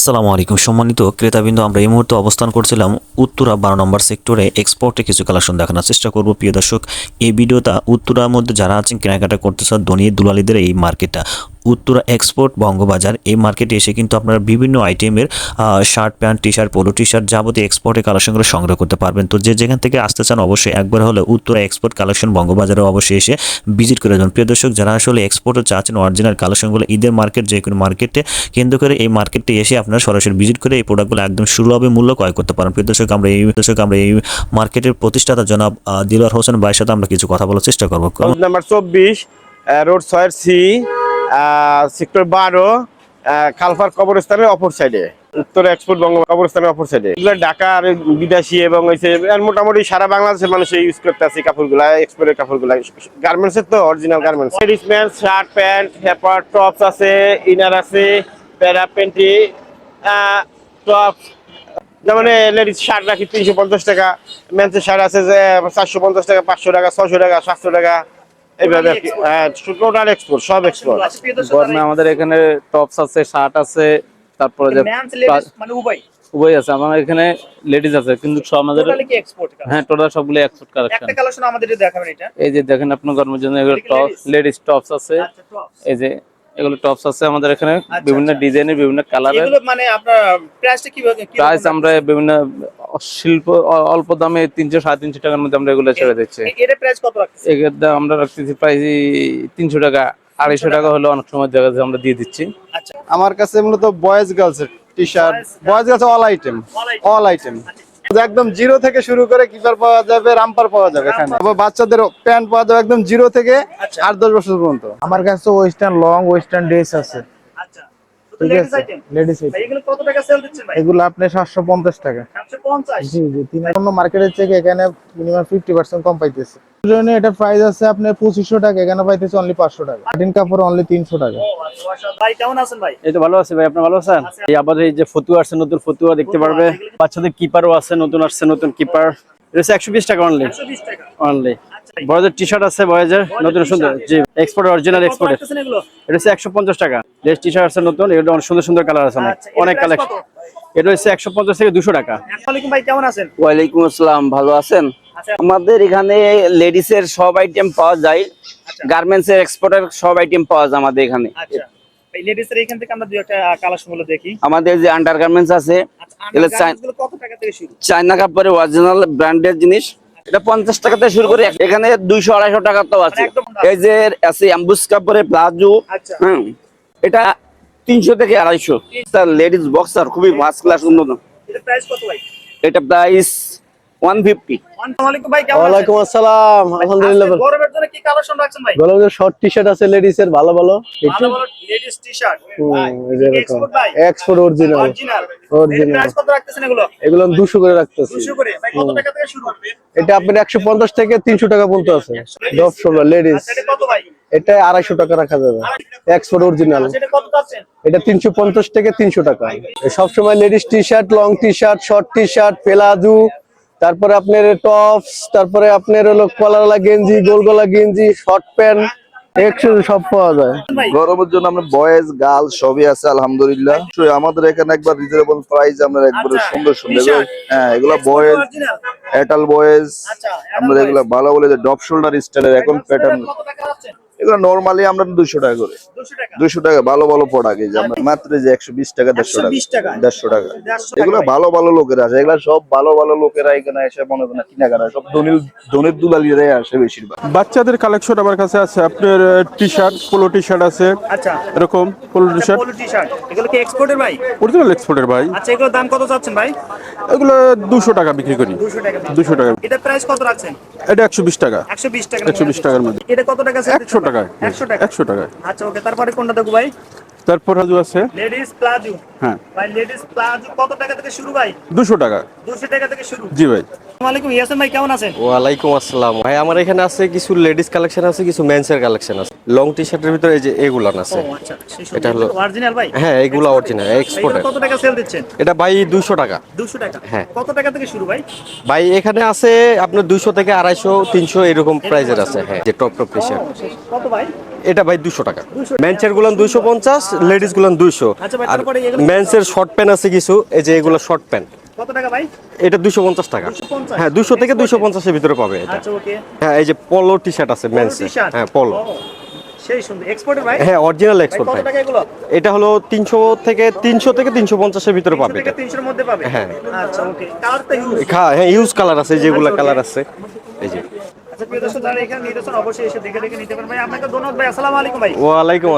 আসসালামু আলাইকুম সম্মানিত ক্রেতাবৃন্দ, আমরা এই মুহূর্তে অবস্থান করছিলাম উত্তরা 12 নম্বর সেক্টরে এক্সপোর্টে কিছু কালেকশন দেখানোর চেষ্টা করব। প্রিয় দর্শক, এই ভিডিওটা উত্তরার মধ্যে যারা আছেন কেনাকাটা করতে চান ধনী দুলালীদের এই মার্কেটটা উত্তরা এক্সপোর্ট বঙ্গবাজার। এই মার্কেটে এসে কিন্তু আপনারা বিভিন্ন আইটেমের shirt pant T shirt polo T shirt যাবতীয় এক্সপোর্টের কালেকশনগুলো সংগ্রহ করতে পারবেন। তো যেখান থেকে আসতে চান অবশ্যই একবার হলে উত্তরা এক্সপোর্ট কালেকশন বঙ্গবাজারে অবশ্যই এসে ভিজিট করে যান। প্রিয় দর্শক, যারা আসলে এক্সপোর্টে চাচ্ছেন অরিজিনাল কালেকশনগুলো ঈদের মার্কেট যে কোনো মার্কেটে কেন্দ্র করে এই মার্কেটে এসে আপনারা সরাসরি ভিজিট করে এই প্রোডাক্টগুলো একদম সুলভে মূল্য ক্রয় করতে পারেন। প্রিয় দর্শক, আমরা এই মার্কেটের প্রতিষ্ঠাতা জনাব দিলওয়ার হোসেন ভাইয়ের সাথে আমরা কিছু কথা বলার চেষ্টা করবো। নাম্বার 24 রোড 6C সেক্টর 12 খালফার কবরস্থানের অপর সাইডে, উত্তর এক্সপোর্ট বঙ্গ কবরস্থানের অপর সাইডে। এগুলো ঢাকা আর বিদেশি এবং মোটামুটি সারা বাংলাদেশের মানুষ ইউজ করতে আছে কাপড়গুলা, এক্সপোর্টের কাপড়গুলা, গার্মেন্টসের তো original garments. Ladies man shirt pant hepar tops আছে, ইনার আছে, প্যারা প্যান্টি টপস। যেমন লেডিস শার্ট রাখি 350 টাকা, মেন্সের শার্ট আছে যে 450 টাকা, 500 টাকা, 600 টাকা, 700 টাকা, এইভাবে আর কি। টোটাল এক্সপোর্ট, সব এক্সপোর্ট। গরমে আমাদের এখানে টপস আছে, শার্ট আছে, তারপরে যে মানে উভয় উভয় আছে। আমাদের এখানে লেডিস আছে, কিন্তু সব আমাদের হ্যাঁ টোটাল সবগুলো এক্সপোর্ট কালেকশন। একটা কালেকশন আমাদের দেখাবেন এটা। এই যে দেখেন আপনার গরমের জন্য এগুলো টপ লেডিস টপস আছে। এই যে এগুলো টপস আছে আমাদের এখানে বিভিন্ন ডিজাইনের, বিভিন্ন কালারের। এগুলো মানে আপনার প্রাইসটা কিভাবে? প্রাইস আমরা বিভিন্ন শিল্প অল্প দামে 300 350 টাকার মধ্যে আমরা এগুলো ছেড়ে দিচ্ছি। এর প্রাইস কত রাখছেন? এর দাম আমরা রাখতেছি প্রাইস 300 টাকা, 250 টাকা হলে অনেক সময় দেখা যায় আমরা দিয়ে দিচ্ছি। আচ্ছা, আমার কাছে মূলত বয়েজ গার্লস এর T shirt, boys girls all item একদম জিরো থেকে শুরু করে কিপার পাওয়া যাবে, রামপার পাওয়া যাবে এখানে। আবার বাচ্চাদের প্যান্ট পাওয়া যাবে একদম জিরো থেকে 8-10 বছর পর্যন্ত। আমার কাছে ওয়েস্টার্ন লং ওয়েস্টার্ন ড্রেস আছে। আচ্ছা, ঠিক আছে, লেডিস ভাই এগুলো কত টাকা সেল দিচ্ছেন ভাই? এগুলো আপনি 750 টাকা। 750? জি জি, অন্য মার্কেটের থেকে এখানে মিনিমাম 50% কম পাইতেছে। জন্য এটা প্রাইস আছে আপনি 2500 টাকা, এখানে পাইতেছে অনলি 500 টাকা। কাটিং কাপড় অনলি 300 টাকা। ভাই কেমন আছেন ভাই? এই তো ভালো আছে ভাই, আপনি ভালো আছেন? এই আবার এই যে ফতুয়া আসছে, নতুন ফতুয়া দেখতে পারবে। বাচ্চাদের কিপারও আছে, নতুন আসছে, নতুন কিপার। এটা হচ্ছে 120 টাকা অনলি। 120 টাকা অনলি। বয়েজের টি শার্ট আছে, বয়েজের নতুন সুন্দর, জি এক্সপোর্ট অরিজিনাল এক্সপোর্ট। কত রাখতেছেন এগুলো? এটা হচ্ছে 150 টাকা। লেস টি শার্ট আছে নতুন, এটা অনেক সুন্দর সুন্দর কালার আছে, আচ্ছা, এর অনেক price কালেকশন। কত? এটা হচ্ছে 150 থেকে 200 টাকা। আসসালামু আলাইকুম ভাই, কেমন আছেন? ওয়ালাইকুম আসসালাম, ভালো আছেন? আচ্ছা। আমাদের এখানে লেডিস এর সব আইটেম পাওয়া যায়, গার্মেন্টস এর এক্সপোর্টের সব আইটেম পাওয়া যায় আমাদের এখানে। আচ্ছা, এই লেডিস এর এখান থেকে আমরা দুই একটা কালেকশন গুলো দেখি। আমাদের যে আন্ডার গার্মেন্টস আছে, আচ্ছা, এগুলো গার্মেন্টসগুলো কত টাকা থেকে শুরু? চায়না কাপড়ের অরিজিনাল ব্র্যান্ডের জিনিস, এটা 50 টাকা থেকে শুরু করে এখানে 200-250 টাকা তো আছে। একদম এই যে আছে অ্যাম্বুস কাপড়ের প্লাজো, আচ্ছা। এটা 300 থেকে 250। স্যার লেডিস বক্সার খুবই ফার্স্ট ক্লাস উন্নত। এর প্রাইস কত ভাই? এটা প্রাইস 150। আসসালামু আলাইকুম ভাই, কেমন আছেন? ওয়ালাইকুম আসসালাম, আলহামদুলিল্লাহ। আজকে গরমের জন্য কি কালেকশন রাখছেন ভাই? গরমের শর্ট টি শার্ট আছে লেডিস এর, ভালো ভালো। ভালো ভালো লেডিস টি-শার্ট। এক্সপোর্ট ভাই? Export original. অরিজিনাল। Original। এর প্রাইস কত রাখতেছেন এগুলো? এগুলো 200 করে রাখতেছি। 200 করে। ভাই কত টাকা থেকে শুরু? এটা আপনার 150 থেকে 300 টাকা পর্যন্ত আছে। ডপ শোল্ডার লেডিস, আচ্ছা, এটা কত ভাই? এটা 250 টাকা রাখা যাবে। এক্সপোর্ট অরিজিনাল, আচ্ছা, এটা কত চাচ্ছেন? এটা 350 থেকে 300 টাকা। সব সময় ladies T shirt, long T shirt, short T shirt, palazzo, তারপরে আপনার টপস, তারপরে আপনার হলো কলারওয়ালা গেঞ্জি, গোল গলা গেঞ্জি, শর্ট প্যান্ট, একসাথে সব পাওয়া যায়। গরমের জন্য আমরা বয়েজ গার্ল সবই আছে আলহামদুলিল্লাহ। আমাদের এখানে একবার রিজনেবল প্রাইস আমরা একবারে আচ্ছা, সুন্দর সুন্দর t-shirt। হ্যাঁ এগুলা Export বয়েজ original। এটাল বয়েজ, আচ্ছা, আমরা adult এগুলা boys। ভালো বলে যে ডপ শোল্ডার স্টাইলের এখন প্যাটার্ন, কত টাকা রাখছেন? এগুলো নরমালি আমরা 200 টাকা করে। 200 টাকা। 200 টাকা ভালো ভালো প্রোডাক্ট, এই যে আমরা মাত্র যে 120 টাকা 150 টাকা 120 টাকা। 150 টাকা। 150 টাকা এগুলো ভাই। ভালো ভালো লোকেরা আসে, এগুলা সব ভালো ভালো লোকেরা এখানে এসে মনে করেন কেনাকাটা, সব ধনির দুলালিরাই আসে বেশিরভাগ। বাচ্চাদের কালেকশন আমার কাছে আছে, আপনার T shirt, polo T shirt আছে, আচ্ছা, এরকম polo T shirt polo T shirt. এগুলো কি এক্সপোর্টের ভাই? অরিজিনাল এক্সপোর্টের ভাই। আচ্ছা, এগুলোর দাম কত চাচ্ছেন ভাই? এগুলো 200 টাকা বিক্রি করি। 200 টাকা। 200 টাকা। এটা প্রাইস কত রাখছেন? এটা 120 টাকা। 120 টাকা। 120 টাকার মধ্যে। এটা কত টাকা সেল? 100 টাকায়। 100 টাকা। 100 টাকায়। আচ্ছা, ওকে। তারপরে কোনটা দেখো ভাই? তারপর হাজু আছে, লেডিস প্লাজো। হ্যাঁ ভাই লেডিস প্লাজো কত টাকা থেকে শুরু ভাই? 200 টাকা। 200 টাকা থেকে শুরু। জি ভাই। আসসালামু আলাইকুম ইয়াসিন ভাই, কেমন আছেন? ওয়ালাইকুম আসসালাম ভাই, আমার এখানে আছে কিছু লেডিস কালেকশন আছে, কিছু মেন্সের কালেকশন আছে। লং টি শার্টের ভিতরে এই যে এগুলান আছে। ও আচ্ছা, সেই এটা হলো অরিজিনাল ভাই। হ্যাঁ, এগুলা অরিজিনাল এগুলো এক্সপোর্টের। কত টাকা সেল দিচ্ছেন? এটা ভাই 200 টাকা। 200 টাকা। হ্যাঁ। কত টাকা থেকে শুরু ভাই? ভাই এখানে আছে আপনার 200 থেকে 250 300 এরকম প্রাইজের আছে। হ্যাঁ, যে টপ টি শার্ট কত ভাই? এটা ভাই 200 টাকা। 200 মেন্সের গুলান 250, লেডিস গুলান 200। আচ্ছা ভাই, আর তারপরে এগুলো মেন্সের শর্ট প্যান্ট আছে কিছু, এই যে এগুলো শর্ট প্যান্ট। কত টাকা ভাই? এটা 250 টাকা। 250? হ্যাঁ, 200 থেকে 250 এর ভিতরে পাবে এটা। আচ্ছা ওকে। হ্যাঁ, এই যে পলো টি শার্ট আছে মেন্সের। টি-শার্ট? হ্যাঁ, পলো। ও, সেই সুন্দর। এক্সপোর্টের ভাই? হ্যাঁ, অরিজিনাল ভাই এক্সপোর্ট কত ভাই। টাকা এগুলো? এটা হলো 300 থেকে 350 এর ভিতরে 300 পাবে থেকে এটা। 300 এর মধ্যে পাবে? হ্যাঁ। আচ্ছা ওকে। কালার তো ইউজ। হ্যাঁ, ইউজ কালার আছে, যেগুলা কালার আছে এই যে। আচ্ছা প্রিয় দর্শক, যারা এখানে নিতেছেন অবশ্যই এসে দেখে নিতে পারেন ভাই। আপনাকে ধন্যবাদ ভাই। আসসালামু আলাইকুম ভাই। ওয়ালাইকুম